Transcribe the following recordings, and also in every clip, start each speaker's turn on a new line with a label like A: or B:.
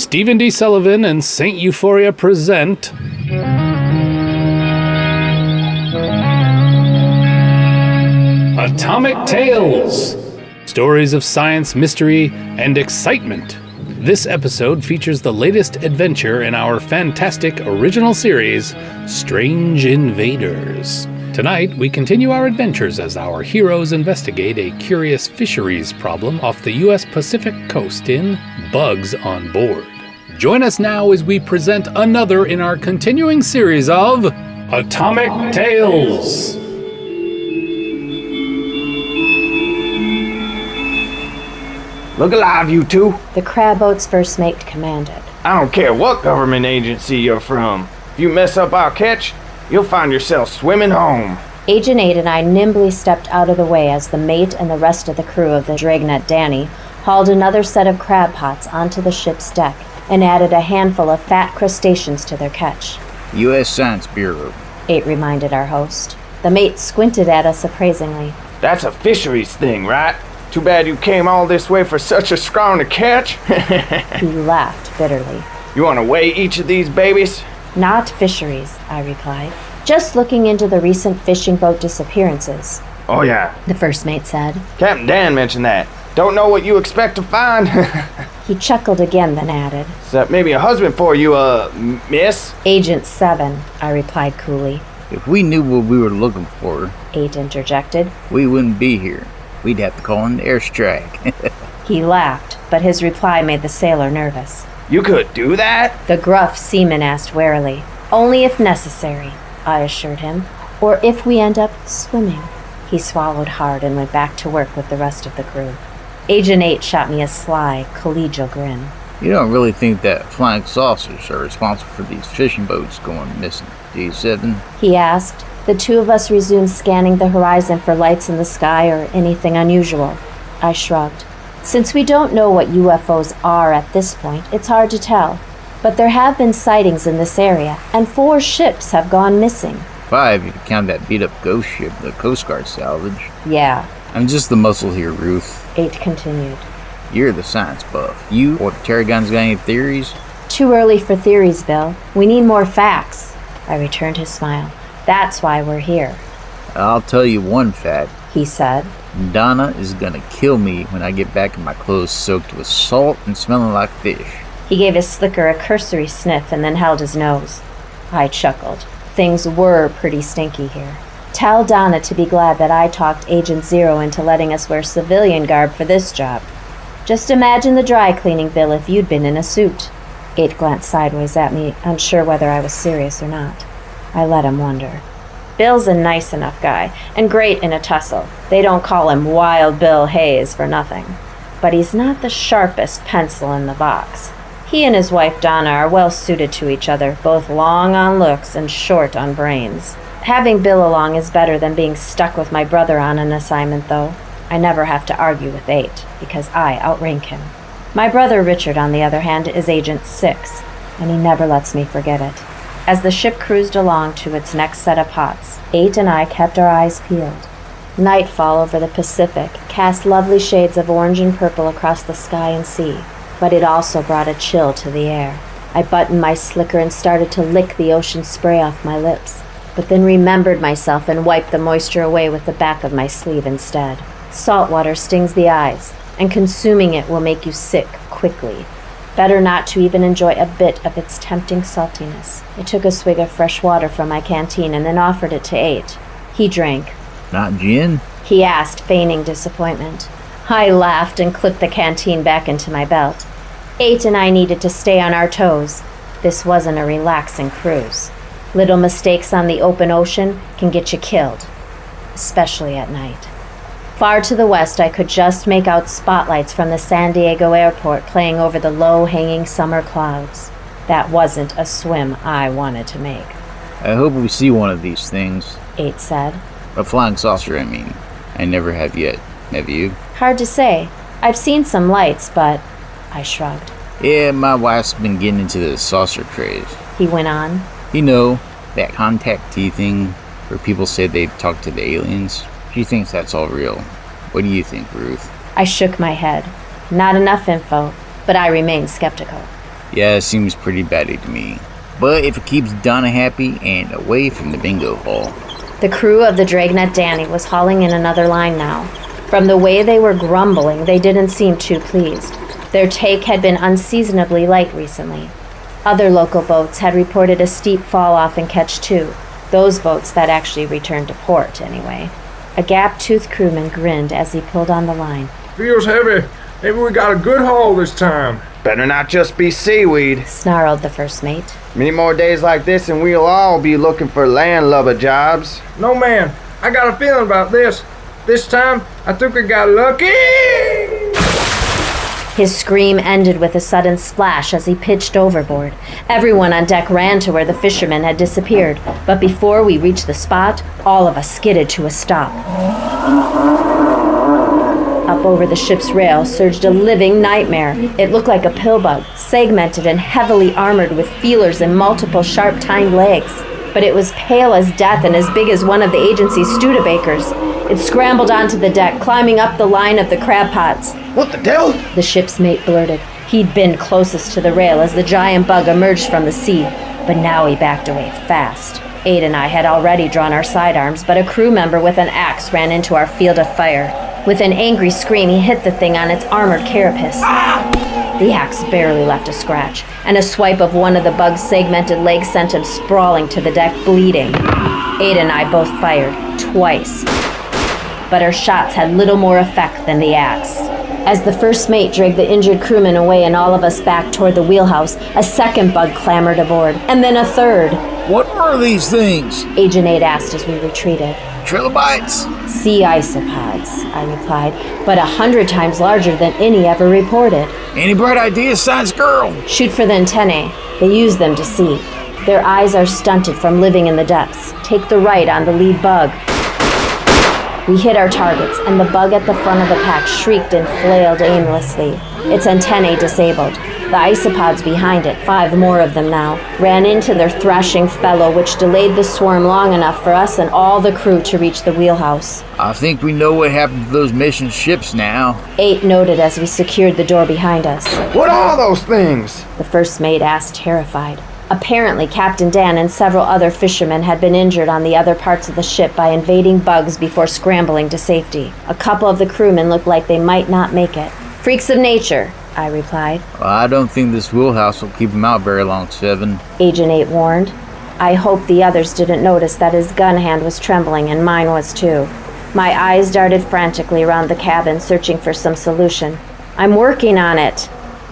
A: Stephen D. Sullivan and St. Euphoria present Atomic Tales! Stories of science, mystery, and excitement. This episode features the latest adventure in our fantastic original series, Strange Invaders. Tonight, we continue our adventures as our heroes investigate a curious fisheries problem off the U.S. Pacific coast in Bugs on Board. Join us now as we present another in our continuing series of Atomic Tales.
B: Look alive, you two.
C: The crab boat's first mate commanded.
B: I don't care what government agency you're from. If you mess up our catch, you'll find yourself swimming home.
C: Agent 8 and I nimbly stepped out of the way as the mate and the rest of the crew of the Dragnet Danny hauled another set of crab pots onto the ship's deck and added a handful of fat crustaceans to their catch.
D: U.S. Science Bureau.
C: 8 reminded our host. The mate squinted at us appraisingly.
B: That's a fisheries thing, right? Too bad you came all this way for such a scrawny catch.
C: He laughed bitterly.
B: You want to weigh each of these babies?
C: Not fisheries, I replied. Just looking into the recent fishing boat disappearances.
B: Oh yeah,
C: The first mate said.
B: Captain Dan mentioned that. Don't know what you expect to find.
C: He chuckled again, then added.
B: Is that maybe a husband for you, miss?
C: Agent 7, I replied coolly.
D: If we knew what we were looking for,
C: 8 interjected.
D: we wouldn't be here. We'd have to call in airstrike.
C: He laughed, but his reply made the sailor nervous.
B: You could do that?
C: The gruff seaman asked warily. Only if necessary, I assured him. Or if we end up swimming. He swallowed hard and went back to work with the rest of the crew. Agent 8 shot me a sly, collegial grin.
D: You don't really think that flying saucers are responsible for these fishing boats going missing, do you, 7?
C: He asked. The two of us resumed scanning the horizon for lights in the sky or anything unusual. I shrugged. Since we don't know what UFOs are at this point, it's hard to tell. But there have been sightings in this area, and 4 ships have gone missing.
D: 5 if you count that beat-up ghost ship the Coast Guard salvaged.
C: Yeah,
D: I'm just the muscle here, Ruth.
C: 8 continued.
D: You're the science buff. You or the Terragons got any theories?
C: Too early for theories, Bill. We need more facts. I returned his smile. That's why we're here,
D: I'll tell you one fact.
C: he said.
D: Donna is gonna kill me when I get back in my clothes soaked with salt and smelling like fish.
C: He gave his slicker a cursory sniff and then held his nose. I chuckled. Things were pretty stinky here. Tell Donna to be glad that I talked Agent 0 into letting us wear civilian garb for this job. Just imagine the dry cleaning bill if you'd been in a suit. 8 glanced sideways at me, unsure whether I was serious or not. I let him wonder. Bill's a nice enough guy, and great in a tussle. They don't call him Wild Bill Hayes for nothing. But he's not the sharpest pencil in the box. He and his wife Donna are well suited to each other, both long on looks and short on brains. Having Bill along is better than being stuck with my brother on an assignment, though. I never have to argue with 8, because I outrank him. My brother Richard, on the other hand, is Agent 6, and he never lets me forget it. As the ship cruised along to its next set of pots, 8 and I kept our eyes peeled. Nightfall over the Pacific cast lovely shades of orange and purple across the sky and sea, but it also brought a chill to the air. I buttoned my slicker and started to lick the ocean spray off my lips, but then remembered myself and wiped the moisture away with the back of my sleeve instead. Salt water stings the eyes, and consuming it will make you sick quickly. Better not to even enjoy a bit of its tempting saltiness. I took a swig of fresh water from my canteen and then offered it to 8. He drank.
D: Not gin?
C: He asked, feigning disappointment. I laughed and clipped the canteen back into my belt. 8 and I needed to stay on our toes. This wasn't a relaxing cruise. Little mistakes on the open ocean can get you killed, especially at night. Far to the west, I could just make out spotlights from the San Diego airport playing over the low-hanging summer clouds. That wasn't a swim I wanted to make.
D: I hope we see one of these things.
C: 8 said.
D: A flying saucer, I mean. I never have yet. Have you?
C: Hard to say. I've seen some lights, but... I shrugged.
D: Yeah, my wife's been getting into the saucer craze.
C: He went on.
D: You know, that contactee thing where people say they've talked to the aliens? She thinks that's all real. What do you think, Ruth?
C: I shook my head. Not enough info, but I remained skeptical.
D: Yeah, it seems pretty batty to me. But if it keeps Donna happy and away from the bingo hall.
C: The crew of the Dragnet Danny was hauling in another line now. From the way they were grumbling, they didn't seem too pleased. Their take had been unseasonably light recently. Other local boats had reported a steep fall-off in Catch 2. Those boats that actually returned to port, anyway. A gap-toothed crewman grinned as he pulled on the line.
E: Feels heavy. Maybe we got a good haul this time.
B: Better not just be seaweed.
C: Snarled the first mate.
B: Many more days like this and we'll all be looking for landlubber jobs.
E: No, man. I got a feeling about this. This time, I think we got lucky.
C: His scream ended with a sudden splash as he pitched overboard. Everyone on deck ran to where the fisherman had disappeared, but before we reached the spot, all of us skidded to a stop. Up over the ship's rail surged a living nightmare. It looked like a pillbug, segmented and heavily armored with feelers and multiple sharp-tined legs. But it was pale as death and as big as one of the agency's Studebakers. It scrambled onto the deck, climbing up the line of the crab pots.
B: What the devil?
C: The ship's mate blurted. He'd been closest to the rail as the giant bug emerged from the sea, but now he backed away fast. Aid and I had already drawn our sidearms, but a crew member with an axe ran into our field of fire. With an angry scream, he hit the thing on its armored carapace. The axe barely left a scratch, and a swipe of one of the bug's segmented legs sent him sprawling to the deck, bleeding. Aid and I both fired, twice. But our shots had little more effect than the axe. As the first mate dragged the injured crewman away and all of us back toward the wheelhouse, a second bug clambered aboard, and then a third.
D: What are these things?
C: Agent 8 asked as we retreated.
D: Trilobites?
C: Sea isopods, I replied, but 100 times larger than any ever reported.
D: Any bright ideas, science girl?
C: Shoot for the antennae. They use them to see. Their eyes are stunted from living in the depths. Take the right on the lead bug. We hit our targets, and the bug at the front of the pack shrieked and flailed aimlessly, its antennae disabled. The isopods behind it, 5 more of them now, ran into their thrashing fellow, which delayed the swarm long enough for us and all the crew to reach the wheelhouse.
D: I think we know what happened to those mission ships now.
C: 8 noted as we secured the door behind us.
B: What are those things?
C: The first mate asked, terrified. Apparently, Captain Dan and several other fishermen had been injured on the other parts of the ship by invading bugs before scrambling to safety. A couple of the crewmen looked like they might not make it. Freaks of nature, I replied.
D: Well, I don't think this wheelhouse will keep him out very long, Seven.
C: Agent 8 warned. I hoped the others didn't notice that his gun hand was trembling, and mine was too. My eyes darted frantically around the cabin, searching for some solution. I'm working on it.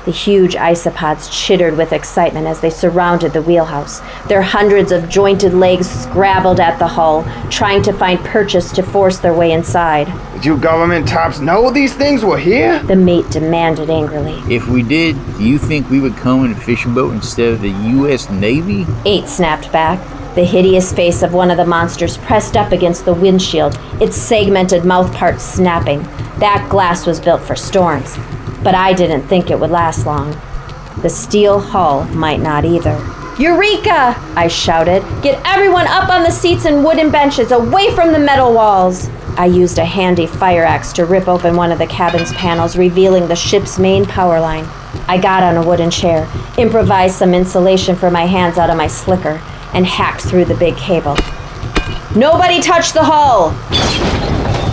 C: The huge isopods chittered with excitement as they surrounded the wheelhouse. Their hundreds of jointed legs scrabbled at the hull, trying to find purchase to force their way inside.
B: Did you government tops know these things were here?
C: The mate demanded angrily.
D: If we did, do you think we would come in a fishing boat instead of the U.S. Navy?
C: 8 snapped back. The hideous face of one of the monsters pressed up against the windshield, its segmented mouthparts snapping. That glass was built for storms. But I didn't think it would last long. The steel hull might not either. Eureka! I shouted. Get everyone up on the seats and wooden benches, away from the metal walls! I used a handy fire axe to rip open one of the cabin's panels, revealing the ship's main power line. I got on a wooden chair, improvised some insulation for my hands out of my slicker, and hacked through the big cable. Nobody touch the hull!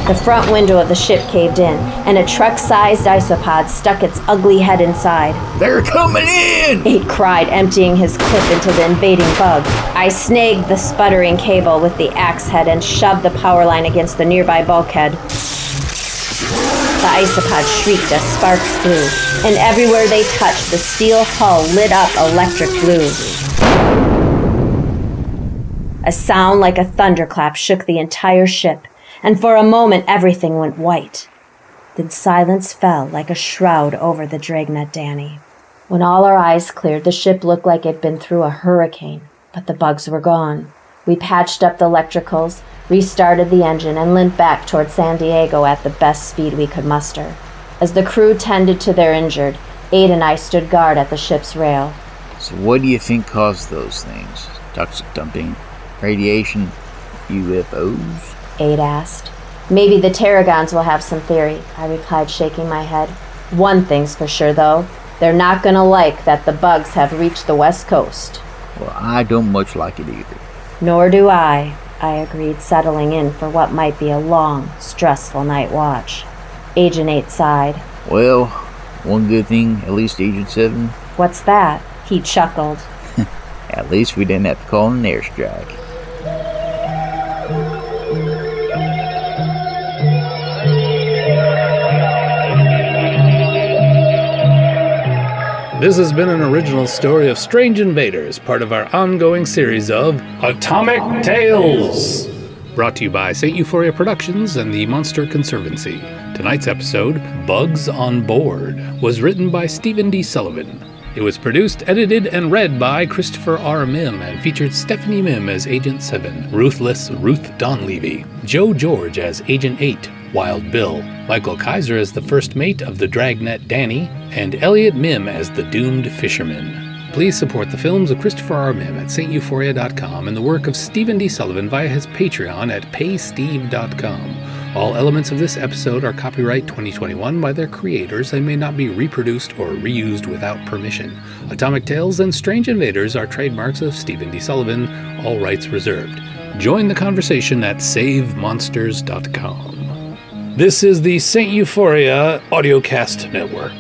C: The front window of the ship caved in, and a truck-sized isopod stuck its ugly head inside.
D: They're coming in!
C: 8 cried, emptying his clip into the invading bug. I snagged the sputtering cable with the axe head and shoved the power line against the nearby bulkhead. The isopod shrieked as sparks flew, and everywhere they touched, the steel hull lit up electric blue. A sound like a thunderclap shook the entire ship, and for a moment everything went white. Then silence fell like a shroud over the Dragnet Danny. When all our eyes cleared, the ship looked like it'd been through a hurricane, but the bugs were gone. We patched up the electricals, restarted the engine, and limped back toward San Diego at the best speed we could muster. As the crew tended to their injured, 8 and I stood guard at the ship's rail.
D: So what do you think caused those things? Toxic dumping? Radiation? UFOs?
C: 8 asked. Maybe the Tarragons will have some theory, I replied, shaking my head. One thing's for sure, though. They're not gonna like that the bugs have reached the West Coast.
D: Well, I don't much like it either.
C: Nor do I agreed, settling in for what might be a long, stressful night watch. Agent 8 sighed.
D: Well, one good thing, at least Agent 7,
C: What's that? He chuckled.
D: at least we didn't have to call an airstrike.
A: This has been an original story of Strange Invaders, part of our ongoing series of Atomic Tales, brought to you by St. Euphoria Productions and the Monster Conservancy. Tonight's episode, Bugs on Board, was written by Stephen D. Sullivan. It was produced, edited, and read by Christopher R. Mim and featured Stephanie Mim as Agent 7, Ruthless Ruth Donlevy, Joe George as Agent 8, Wild Bill, Michael Kaiser as the first mate of the Dragnet Danny, and Elliot Mim as the Doomed Fisherman. Please support the films of Christopher R. Mim at steuphoria.com and the work of Stephen D. Sullivan via his Patreon at paysteve.com. All elements of this episode are copyright 2021 by their creators and may not be reproduced or reused without permission. Atomic Tales and Strange Invaders are trademarks of Stephen D. Sullivan, all rights reserved. Join the conversation at savemonsters.com. This is the St. Euphoria Audiocast Network.